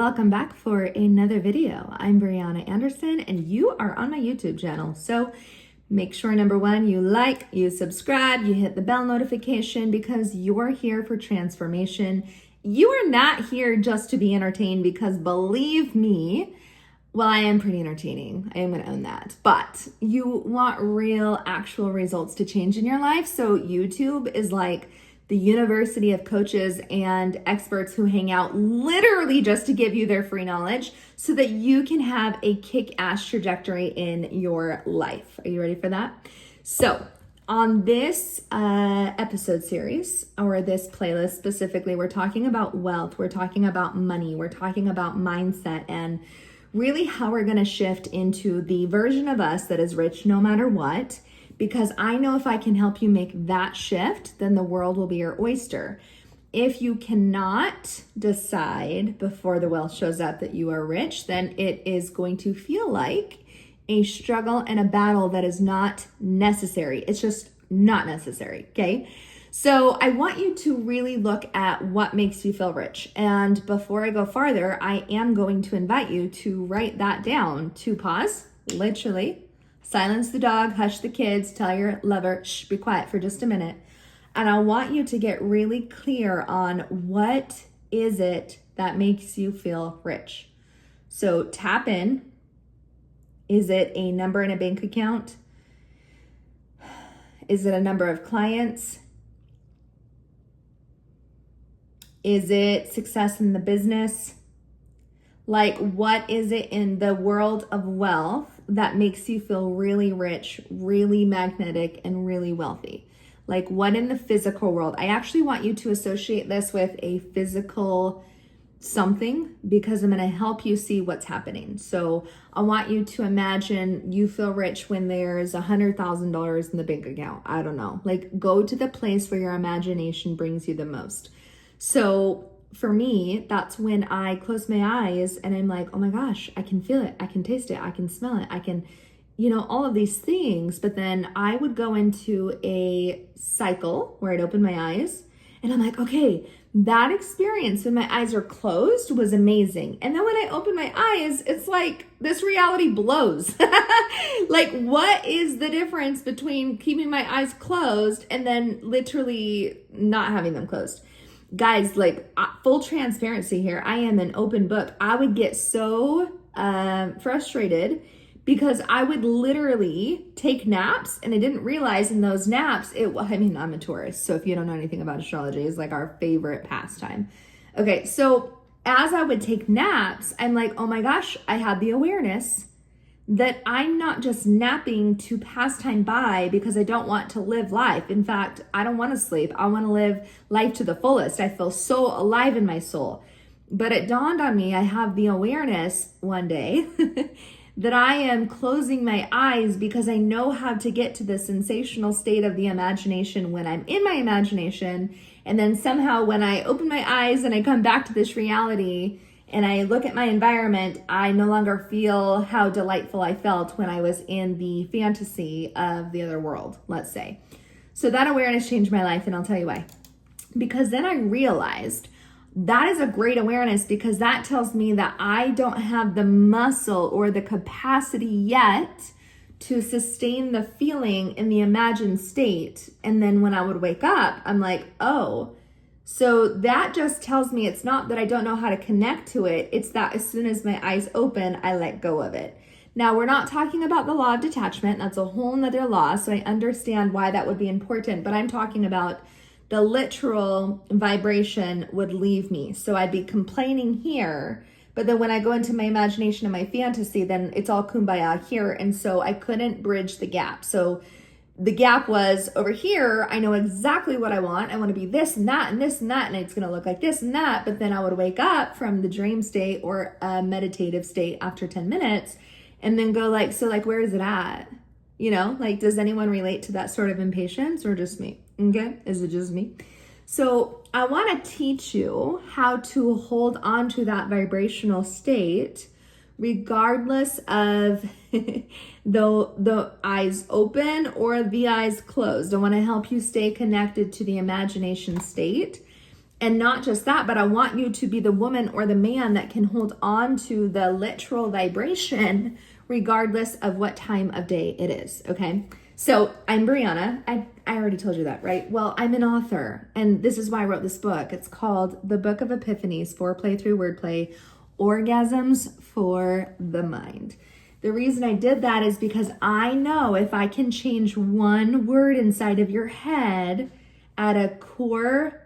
Welcome back for another video. I'm Brianna Anderson and you are on my YouTube channel. So make sure, number one, you like, you subscribe, you hit the bell notification because you're here for transformation. You are not here just to be entertained because believe me, well, I am pretty entertaining. I am going to own that. But you want real, actual results to change in your life. So YouTube is like the university of coaches and experts who hang out literally just to give you their free knowledge so that you can have a kick-ass trajectory in your life. Are you ready for that? So on this episode series, or this playlist specifically, we're talking about wealth, we're talking about money, we're talking about mindset, and really how we're going to shift into the version of us that is rich no matter what. Because I know if I can help you make that shift, then the world will be your oyster. If you cannot decide before the wealth shows up that you are rich, then it is going to feel like a struggle and a battle that is not necessary. It's just not necessary, okay? So I want you to really look at what makes you feel rich. And before I go farther, I am going to invite you to write that down, to pause, literally, silence the dog, hush the kids, tell your lover, shh, be quiet for just a minute. And I want you to get really clear on what is it that makes you feel rich. So tap in. Is it a number in a bank account? Is it a number of clients? Is it success in the business? Like, what is it in the world of wealth that makes you feel really rich, really magnetic, and really wealthy? Like, what in the physical world? I actually want you to associate this with a physical something because I'm going to help you see what's happening. So I want you to imagine you feel rich when there's $100,000 in the bank account. I don't know. Like, go to the place where your imagination brings you the most. So for me, that's when I close my eyes and I'm like, oh my gosh, I can feel it. I can taste it. I can smell it. I can, all of these things. But then I would go into a cycle where I'd open my eyes and I'm like, okay, that experience when my eyes are closed was amazing. And then when I open my eyes, it's like this reality blows. Like, what is the difference between keeping my eyes closed and then literally not having them closed? Guys, like, full transparency here, I am an open book. I would get so frustrated because I would literally take naps and I didn't realize in those naps, I'm a Taurus. So if you don't know anything about astrology, it's like our favorite pastime. Okay, so as I would take naps, I'm like, oh my gosh, I had the awareness that I'm not just napping to pass time by because I don't want to live life. In fact, I don't want to sleep. I want to live life to the fullest. I feel so alive in my soul. But it dawned on me, I have the awareness one day that I am closing my eyes because I know how to get to the sensational state of the imagination when I'm in my imagination. And then somehow when I open my eyes and I come back to this reality, and I look at my environment, I no longer feel how delightful I felt when I was in the fantasy of the other world, let's say. So that awareness changed my life, and I'll tell you why. Because then I realized that is a great awareness because that tells me that I don't have the muscle or the capacity yet to sustain the feeling in the imagined state. And then when I would wake up, I'm like, oh, so that just tells me it's not that I don't know how to connect to it. It's that as soon as my eyes open, I let go of it. Now, we're not talking about the law of detachment. That's a whole nother law. So I understand why that would be important. But I'm talking about the literal vibration would leave me. So I'd be complaining here. But then when I go into my imagination and my fantasy, then it's all kumbaya here. And so I couldn't bridge the gap. So the gap was over here. I know exactly what I want. I want to be this and that and this and that, and it's going to look like this and that. But then I would wake up from the dream state or a meditative state after 10 minutes and then go like, so like, where is it at? Like, does anyone relate to that sort of impatience or just me? Okay. Is it just me? So I want to teach you how to hold on to that vibrational state regardless of the eyes open or the eyes closed. I want to help you stay connected to the imagination state And not just that, but I want you to be the woman or the man that can hold on to the literal vibration regardless of what time of day it is, okay? So I'm Brianna. I already told you that, right? Well, I'm an author, and this is why I wrote this book. It's called The Book of Epiphanies, Foreplay Through Wordplay, Orgasms for the Mind. The reason I did that is because I know if I can change one word inside of your head at a core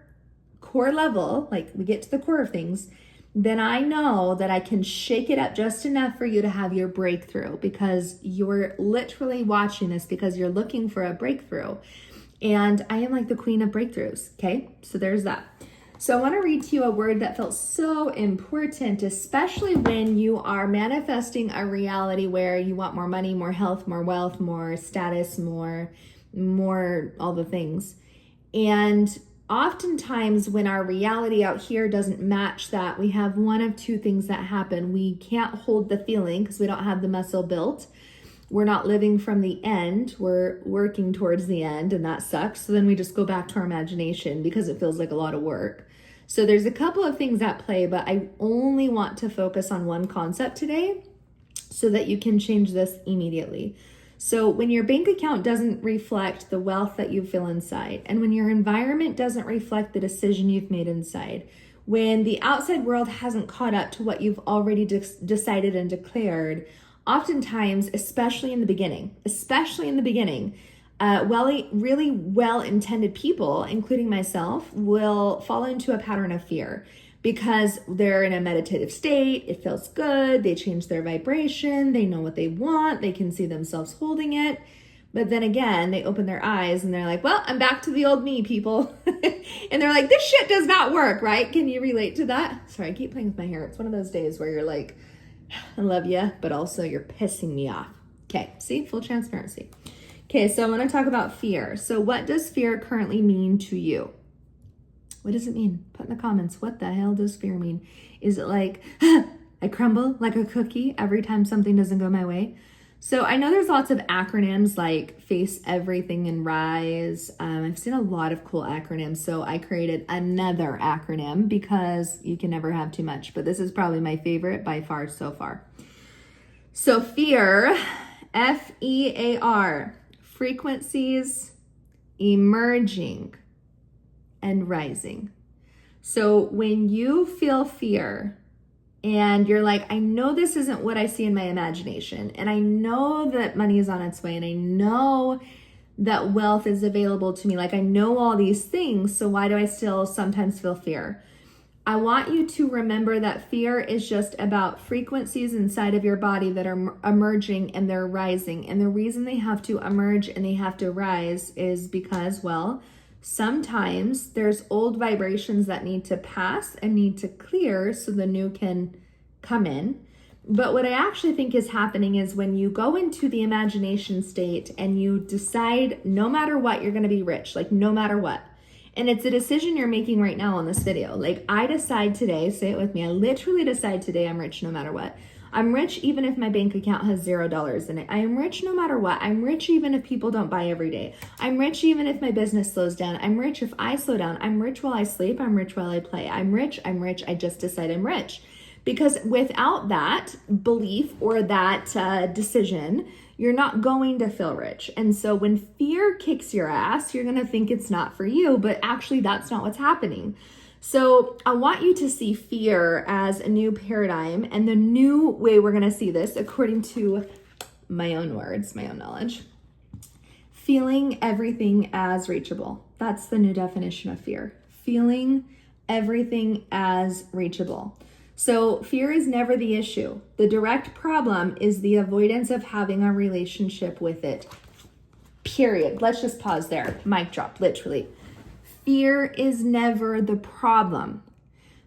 level, like we get to the core of things, then I know that I can shake it up just enough for you to have your breakthrough, because you're literally watching this because you're looking for a breakthrough. And I am like the queen of breakthroughs, okay? So there's that. So I want to read to you a word that felt so important, especially when you are manifesting a reality where you want more money, more health, more wealth, more status, more all the things. And oftentimes when our reality out here doesn't match that, we have one of two things that happen. We can't hold the feeling because we don't have the muscle built. We're not living from the end. We're working towards the end, and that sucks. So then we just go back to our imagination because it feels like a lot of work. So there's a couple of things at play, but I only want to focus on one concept today so that you can change this immediately. So when your bank account doesn't reflect the wealth that you feel inside, and when your environment doesn't reflect the decision you've made inside, when the outside world hasn't caught up to what you've already decided and declared, oftentimes, especially in the beginning, really well-intended people, including myself, will fall into a pattern of fear because they're in a meditative state. It feels good. They change their vibration. They know what they want. They can see themselves holding it. But then again, they open their eyes and they're like, well, I'm back to the old me, people. And they're like, this shit does not work, right? Can you relate to that? Sorry, I keep playing with my hair. It's one of those days where you're like, I love you, but also you're pissing me off. Okay, see, full transparency. Okay, so I want to talk about fear. So what does fear currently mean to you? What does it mean? Put in the comments. What the hell does fear mean? Is it like, I crumble like a cookie every time something doesn't go my way? So I know there's lots of acronyms like face everything and rise. I've seen a lot of cool acronyms. So I created another acronym because you can never have too much, but this is probably my favorite by far so far. So fear, F-E-A-R, frequencies, emerging, and rising. So when you feel fear and you're like, I know this isn't what I see in my imagination, and I know that money is on its way, and I know that wealth is available to me, like I know all these things, so why do I still sometimes feel fear? I want you to remember that fear is just about frequencies inside of your body that are emerging and they're rising. And the reason they have to emerge and they have to rise is because, well, sometimes there's old vibrations that need to pass and need to clear so the new can come in. But what I actually think is happening is when you go into the imagination state and you decide no matter what, you're going to be rich, like no matter what. And it's a decision you're making right now on this video. Like I decide today, say it with me, I literally decide today I'm rich no matter what. I'm rich even if my bank account has $0 in it. I am rich no matter what. I'm rich even if people don't buy every day. I'm rich even if my business slows down. I'm rich if I slow down. I'm rich while I sleep. I'm rich while I play. I'm rich. I just decide I'm rich. Because without that belief or that decision, you're not going to feel rich. And so when fear kicks your ass, you're going to think it's not for you, but actually that's not what's happening. So I want you to see fear as a new paradigm, and the new way we're going to see this, according to my own words, my own knowledge, feeling everything as reachable. That's the new definition of fear. Feeling everything as reachable. So fear is never the issue. The direct problem is the avoidance of having a relationship with it. Period. Let's just pause there. Mic drop, literally. Fear is never the problem.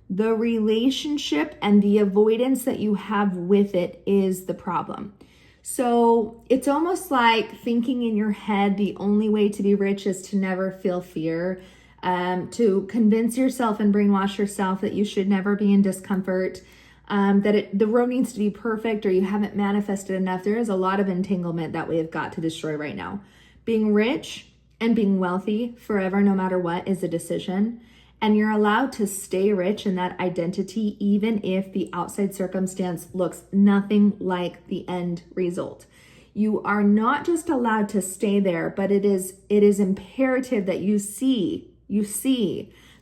The relationship and the avoidance that you have with it is the problem. So it's almost like thinking in your head the only way to be rich is to never feel fear, to convince yourself and brainwash yourself that you should never be in discomfort, that the road needs to be perfect or you haven't manifested enough. There is a lot of entanglement that we have got to destroy right now. Being rich and being wealthy forever, no matter what, is a decision. And you're allowed to stay rich in that identity, even if the outside circumstance looks nothing like the end result. You are not just allowed to stay there, but it is imperative that you see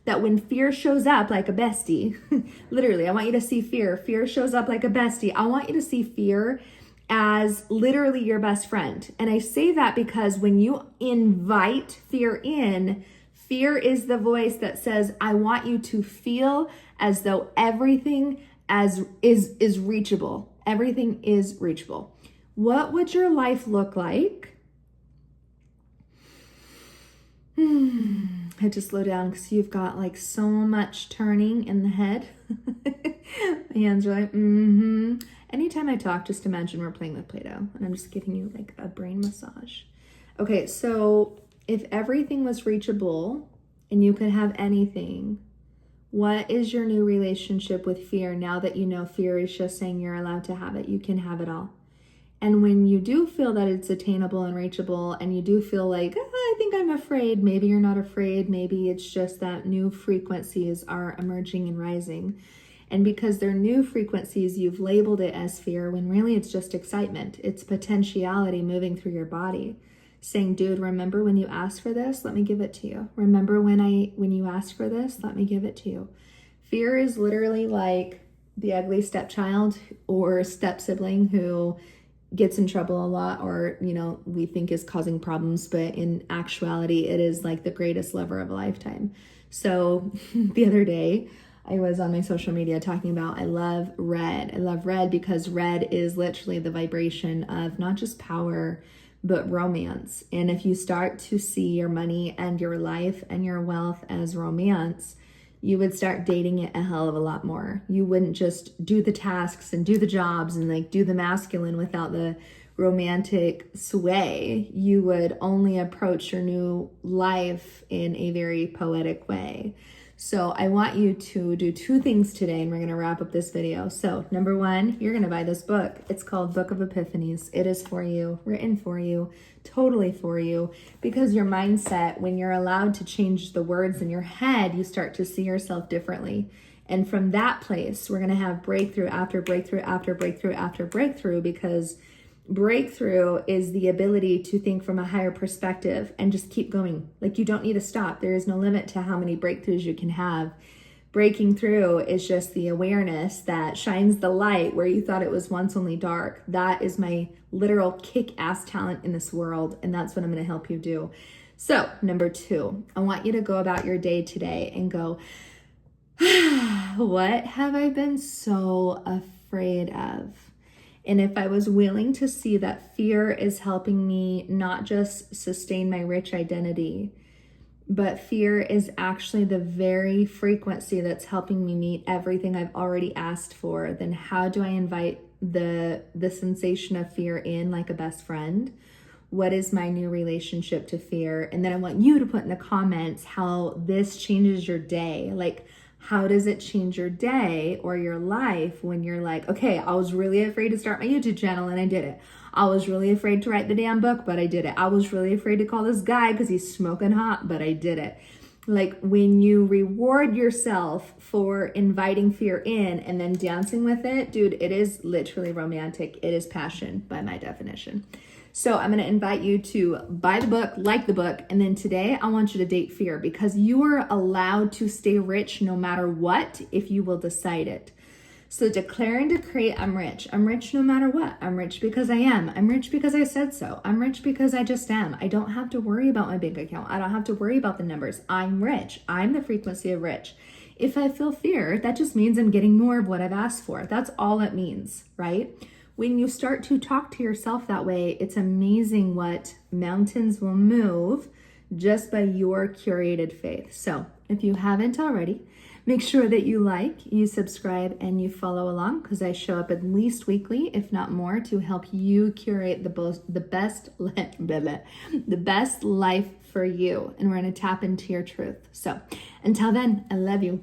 that when fear shows up like a bestie, literally, I want you to see fear. Fear shows up like a bestie. I want you to see fear as literally your best friend. And I say that because when you invite fear in, fear is the voice that says, I want you to feel as though everything is reachable. Everything is reachable. What would your life look like? I had to slow down because you've got like so much turning in the head. My hands are like, Anytime I talk, just imagine we're playing with Play-Doh and I'm just giving you like a brain massage. Okay, so if everything was reachable and you could have anything, what is your new relationship with fear now that you know fear is just saying you're allowed to have it? You can have it all. And when you do feel that it's attainable and reachable, and you do feel like, I think I'm afraid, maybe you're not afraid, maybe it's just that new frequencies are emerging and rising. And because they're new frequencies, you've labeled it as fear, when really it's just excitement. It's potentiality moving through your body, saying, dude, remember when you asked for this? Let me give it to you. Remember when you asked for this? Let me give it to you. Fear is literally like the ugly stepchild or step sibling who gets in trouble a lot, or we think is causing problems, but in actuality it is like the greatest lover of a lifetime. So the other day I was on my social media talking about I love red because red is literally the vibration of not just power but romance. And if you start to see your money and your life and your wealth as romance, you would start dating it a hell of a lot more. You wouldn't just do the tasks and do the jobs and like do the masculine without the romantic sway. You would only approach your new life in a very poetic way. So I want you to do two things today, and we're going to wrap up this video. So number one, you're going to buy this book. It's called Book of Epiphanies. It is for you, written for you, totally for you, because your mindset, when you're allowed to change the words in your head, you start to see yourself differently. And from that place, we're going to have breakthrough after breakthrough after breakthrough after breakthrough, because breakthrough is the ability to think from a higher perspective and just keep going. Like, you don't need to stop. There is no limit to how many breakthroughs you can have. Breaking through is just the awareness that shines the light where you thought it was once only dark. That is my literal kick-ass talent in this world, and that's what I'm going to help you do. So number two, I want you to go about your day today and go, what have I been so afraid of? And if I was willing to see that fear is helping me not just sustain my rich identity, but fear is actually the very frequency that's helping me meet everything I've already asked for, then how do I invite the sensation of fear in like a best friend? What is my new relationship to fear? And then I want you to put in the comments how this changes your day. Like, how does it change your day or your life when you're like, okay, I was really afraid to start my YouTube channel and I did it. I was really afraid to write the damn book, but I did it. I was really afraid to call this guy because he's smoking hot, but I did it. Like, when you reward yourself for inviting fear in and then dancing with it, dude, it is literally romantic. It is passion by my definition. So I'm going to invite you to buy the book, like the book, and then today I want you to date fear, because you are allowed to stay rich no matter what if you will decide it. So declare and decree, I'm rich. I'm rich no matter what. I'm rich because I am. I'm rich because I said so. I'm rich because I just am. I don't have to worry about my bank account. I don't have to worry about the numbers. I'm rich. I'm the frequency of rich. If I feel fear, that just means I'm getting more of what I've asked for. That's all it means, right? When you start to talk to yourself that way, it's amazing what mountains will move just by your curated faith. So if you haven't already, make sure that you like, you subscribe, and you follow along, because I show up at least weekly, if not more, to help you curate the best life for you. And we're going to tap into your truth. So until then, I love you.